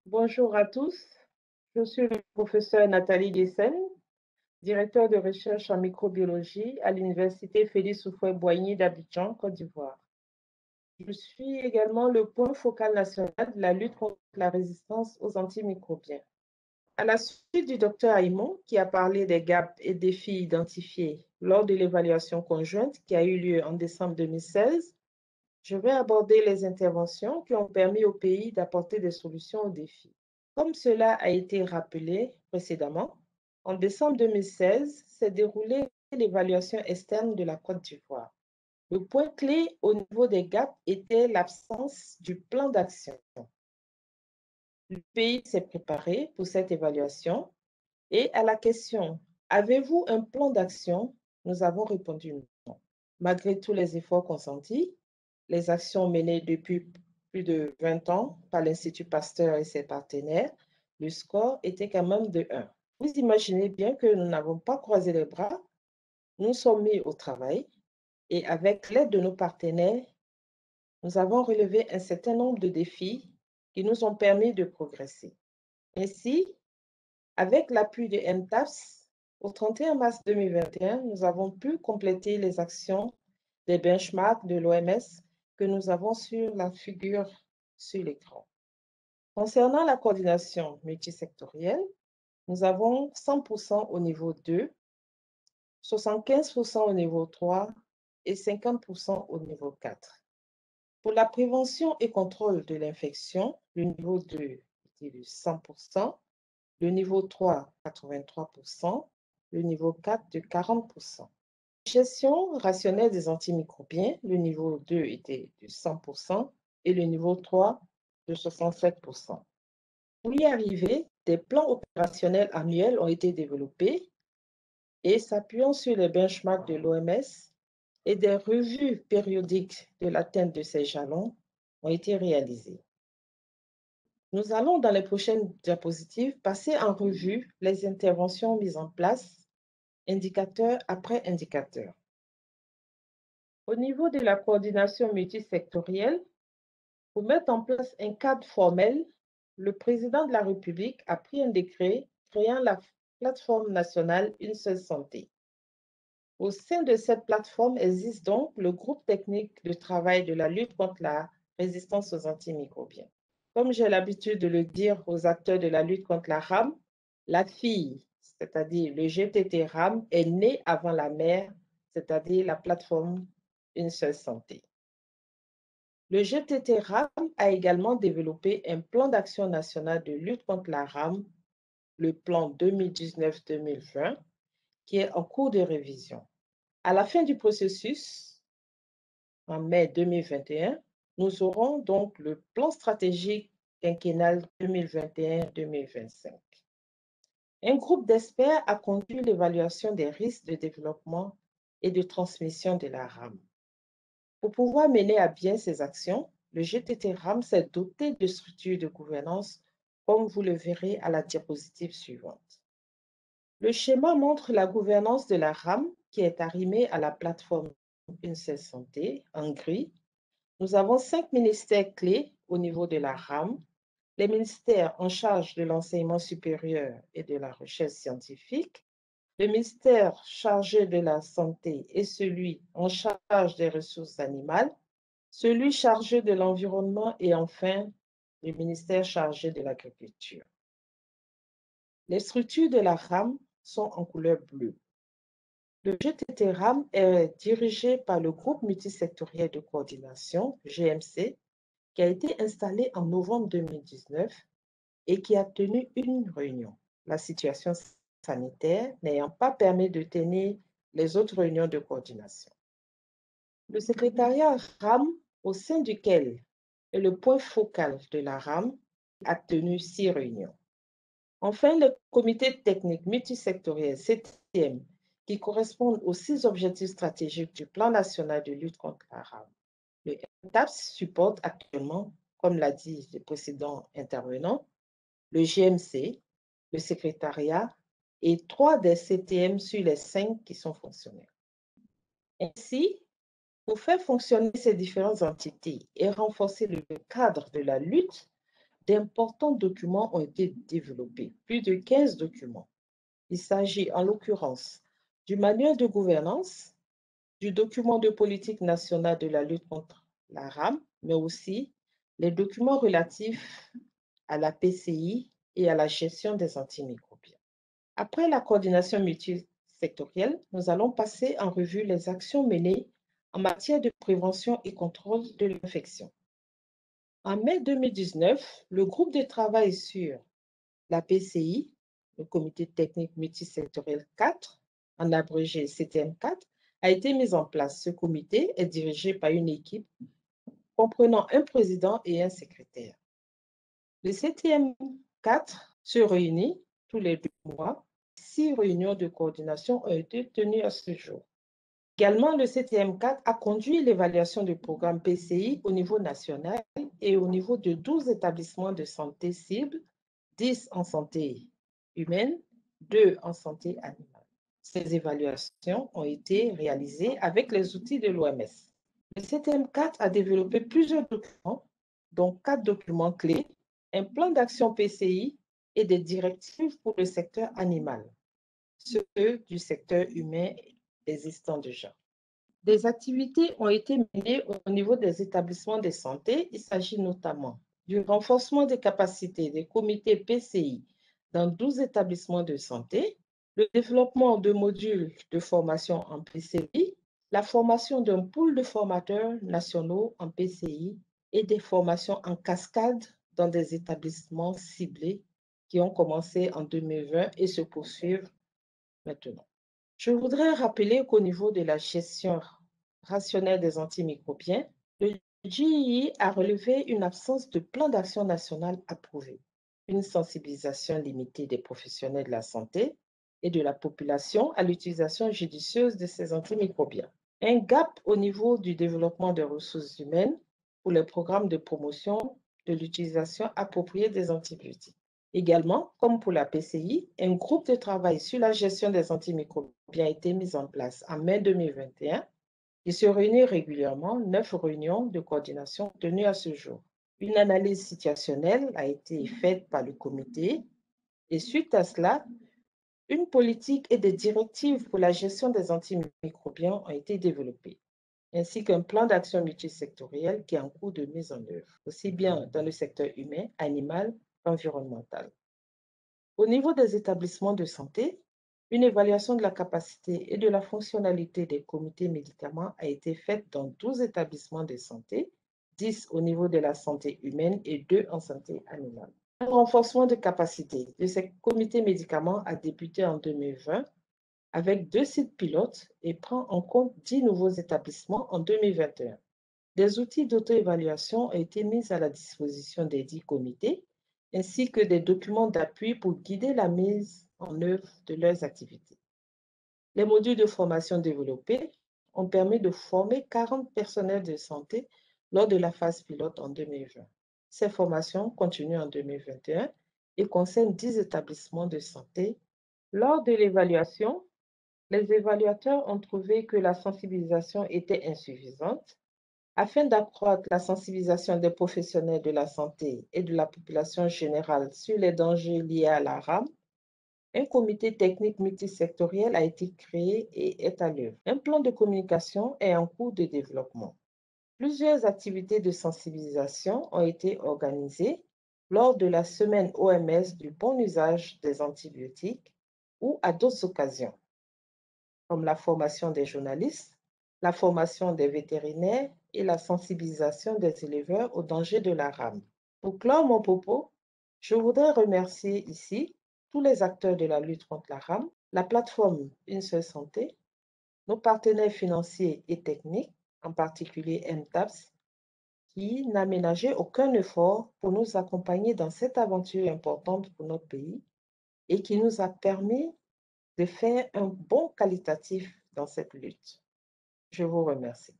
Bonjour à tous, je suis le professeur Nathalie Guessen, directeur de recherche en microbiologie à l'Université Félix Houphouët-Boigny d'Abidjan, Côte d'Ivoire. Je suis également le point focal national de la lutte contre la résistance aux antimicrobiens. À la suite du docteur Aymon, qui a parlé des gaps et défis identifiés lors de l'évaluation conjointe qui a eu lieu en décembre 2016, je vais aborder les interventions qui ont permis au pays d'apporter des solutions aux défis. Comme cela a été rappelé précédemment, en décembre 2016 s'est déroulée l'évaluation externe de la Côte d'Ivoire. Le point clé au niveau des gaps était l'absence du plan d'action. Le pays s'est préparé pour cette évaluation et à la question « Avez-vous un plan d'action ?» nous avons répondu non. Malgré tous les efforts consentis, les actions menées depuis plus de 20 ans par l'Institut Pasteur et ses partenaires, le score était quand même de 1. Vous imaginez bien que nous n'avons pas croisé les bras, nous sommes mis au travail et avec l'aide de nos partenaires, nous avons relevé un certain nombre de défis qui nous ont permis de progresser. Ainsi, avec l'appui de MTAPS, au 31 mars 2021, nous avons pu compléter les actions des benchmarks de l'OMS que nous avons sur la figure sur l'écran. Concernant la coordination multisectorielle, nous avons 100% au niveau 2, 75% au niveau 3 et 50% au niveau 4. Pour la prévention et contrôle de l'infection, le niveau 2 était de 100%, le niveau 3, 83%, le niveau 4 de 40%. Gestion rationnelle des antimicrobiens, le niveau 2 était de 100% et le niveau 3 de 67%. Pour y arriver, des plans opérationnels annuels ont été développés et s'appuyant sur les benchmarks de l'OMS et des revues périodiques de l'atteinte de ces jalons ont été réalisés. Nous allons, dans les prochaines diapositives, passer en revue les interventions mises en place, indicateur après indicateur. Au niveau de la coordination multisectorielle, pour mettre en place un cadre formel, le président de la République a pris un décret créant la plateforme nationale Une seule santé. Au sein de cette plateforme existe donc le groupe technique de travail de la lutte contre la résistance aux antimicrobiens. Comme j'ai l'habitude de le dire aux acteurs de la lutte contre la RAM, la fille, c'est-à-dire le GTT RAM, est née avant la mère, c'est-à-dire la plateforme Une seule santé. Le GTT RAM a également développé un plan d'action national de lutte contre la RAM, le plan 2019-2020, qui est en cours de révision. À la fin du processus, en mai 2021, nous aurons donc le plan stratégique quinquennal 2021-2025. Un groupe d'experts a conduit l'évaluation des risques de développement et de transmission de la RAM. Pour pouvoir mener à bien ces actions, le GTT RAM s'est doté de structures de gouvernance, comme vous le verrez à la diapositive suivante. Le schéma montre la gouvernance de la RAM qui est arrimée à la plateforme Une seule santé en gris. Nous avons 5 ministères clés au niveau de la RAM, les ministères en charge de l'enseignement supérieur et de la recherche scientifique, le ministère chargé de la santé et celui en charge des ressources animales, celui chargé de l'environnement et enfin le ministère chargé de l'agriculture. Les structures de la RAM sont en couleur bleue. Le GTT RAM est dirigé par le groupe multisectoriel de coordination, GMC, qui a été installé en novembre 2019 et qui a tenu une réunion. La situation sanitaire n'ayant pas permis de tenir les autres réunions de coordination. Le secrétariat RAM, au sein duquel est le point focal de la RAM, a tenu 6 réunions. Enfin, le comité technique multisectoriel CTM, qui correspond aux 6 objectifs stratégiques du plan national de lutte contre la RAM. Le MTAPS supporte actuellement, comme l'a dit le précédent intervenant, le GMC, le secrétariat et 3 des CTM sur les 5 qui sont fonctionnaires. Ainsi, pour faire fonctionner ces différentes entités et renforcer le cadre de la lutte, d'importants documents ont été développés, plus de 15 documents. Il s'agit en l'occurrence du manuel de gouvernance, du document de politique nationale de la lutte contre la rame, mais aussi les documents relatifs à la PCI et à la gestion des antimicrobiens. Après la coordination multisectorielle, nous allons passer en revue les actions menées en matière de prévention et contrôle de l'infection. En mai 2019, le groupe de travail sur la PCI, le Comité technique multisectoriel 4, en abrégé CTM4, a été mis en place. Ce comité est dirigé par une équipe comprenant un président et un secrétaire. Le CTM4 se réunit tous les 2 mois. 6 réunions de coordination ont été tenues à ce jour. Également, le CTM4 a conduit l'évaluation du programme PCI au niveau national et au niveau de 12 établissements de santé cibles, 10 en santé humaine, 2 en santé animale. Ces évaluations ont été réalisées avec les outils de l'OMS. Le CTM4 a développé plusieurs documents, dont 4 documents clés, un plan d'action PCI et des directives pour le secteur animal, ceux du secteur humain existant déjà. Des activités ont été menées au niveau des établissements de santé. Il s'agit notamment du renforcement des capacités des comités PCI dans 12 établissements de santé, le développement de modules de formation en PCI, la formation d'un pool de formateurs nationaux en PCI et des formations en cascade dans des établissements ciblés qui ont commencé en 2020 et se poursuivent maintenant. Je voudrais rappeler qu'au niveau de la gestion rationnelle des antimicrobiens, le GII a relevé une absence de plan d'action national approuvé, une sensibilisation limitée des professionnels de la santé et de la population à l'utilisation judicieuse de ces antimicrobiens, un gap au niveau du développement des ressources humaines pour les programmes de promotion de l'utilisation appropriée des antibiotiques. Également, comme pour la PCI, un groupe de travail sur la gestion des antimicrobiens a été mis en place en mai 2021. Il se réunit régulièrement, 9 réunions de coordination tenues à ce jour. Une analyse situationnelle a été faite par le comité et suite à cela, une politique et des directives pour la gestion des antimicrobiens ont été développées, ainsi qu'un plan d'action multisectoriel qui est en cours de mise en œuvre, aussi bien dans le secteur humain, animal qu'environnemental. Au niveau des établissements de santé, une évaluation de la capacité et de la fonctionnalité des comités médicaments a été faite dans 12 établissements de santé, 10 au niveau de la santé humaine et 2 en santé animale. Un renforcement de capacité de ces comités médicaments a débuté en 2020 avec 2 sites pilotes et prend en compte 10 nouveaux établissements en 2021. Des outils d'auto-évaluation ont été mis à la disposition des 10 comités, ainsi que des documents d'appui pour guider la mise en œuvre de leurs activités. Les modules de formation développés ont permis de former 40 personnels de santé lors de la phase pilote en 2020. Ces formations continuent en 2021 et concernent 10 établissements de santé. Lors de l'évaluation, les évaluateurs ont trouvé que la sensibilisation était insuffisante. Afin d'accroître la sensibilisation des professionnels de la santé et de la population générale sur les dangers liés à la rame, un comité technique multisectoriel a été créé et est à l'œuvre. Un plan de communication est en cours de développement. Plusieurs activités de sensibilisation ont été organisées lors de la semaine OMS du bon usage des antibiotiques ou à d'autres occasions, comme la formation des journalistes, la formation des vétérinaires et la sensibilisation des éleveurs aux dangers de la rame. Pour clore mon propos, je voudrais remercier ici tous les acteurs de la lutte contre la rame, la plateforme Une seule santé, nos partenaires financiers et techniques, en particulier MTAPS, qui n'a ménagé aucun effort pour nous accompagner dans cette aventure importante pour notre pays et qui nous a permis de faire un bond qualitatif dans cette lutte. Je vous remercie.